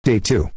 Date 2.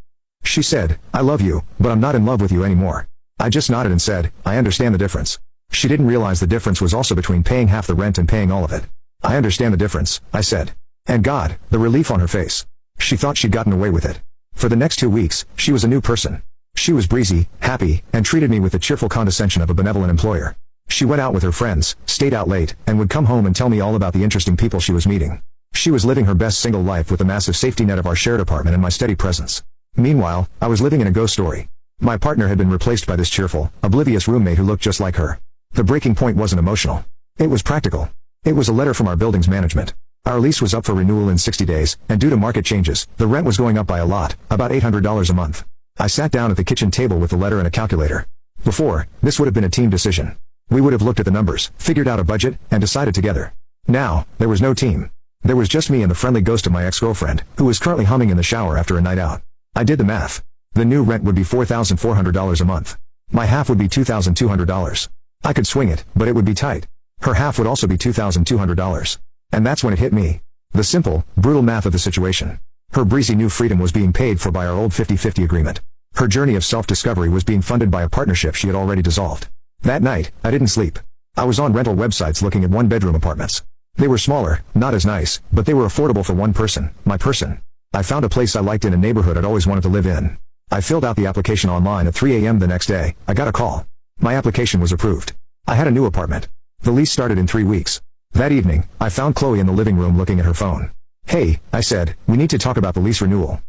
She said, I love you, but I'm not in love with you anymore. I just nodded and said, I understand the difference. She didn't realize the difference was also between paying half the rent and paying all of it. I understand the difference, I said. And God, the relief on her face. She thought she'd gotten away with it. For the next 2 weeks, she was a new person. She was breezy, happy, and treated me with the cheerful condescension of a benevolent employer. She went out with her friends, stayed out late, and would come home and tell me all about the interesting people she was meeting. She was living her best single life with the massive safety net of our shared apartment and my steady presence. Meanwhile, I was living in a ghost story. My partner had been replaced by this cheerful, oblivious roommate who looked just like her. The breaking point wasn't emotional. It was practical. It was a letter from our building's management. Our lease was up for renewal in 60 days, and due to market changes, the rent was going up by a lot, about $800 a month. I sat down at the kitchen table with the letter and a calculator. Before, this would have been a team decision. We would have looked at the numbers, figured out a budget, and decided together. Now, there was no team. There was just me and the friendly ghost of my ex-girlfriend, who was currently humming in the shower after a night out. I did the math. The new rent would be $4,400 a month. My half would be $2,200. I could swing it, but it would be tight. Her half would also be $2,200. And that's when it hit me. The simple, brutal math of the situation. Her breezy new freedom was being paid for by our old 50-50 agreement. Her journey of self-discovery was being funded by a partnership she had already dissolved. That night, I didn't sleep. I was on rental websites looking at one-bedroom apartments. They were smaller, not as nice, but they were affordable for one person, my person. I found a place I liked in a neighborhood I'd always wanted to live in. I filled out the application online at 3 a.m. the next day. I got a call. My application was approved. I had a new apartment. The lease started in 3 weeks. That evening, I found Chloe in the living room looking at her phone. Hey, I said, we need to talk about the lease renewal.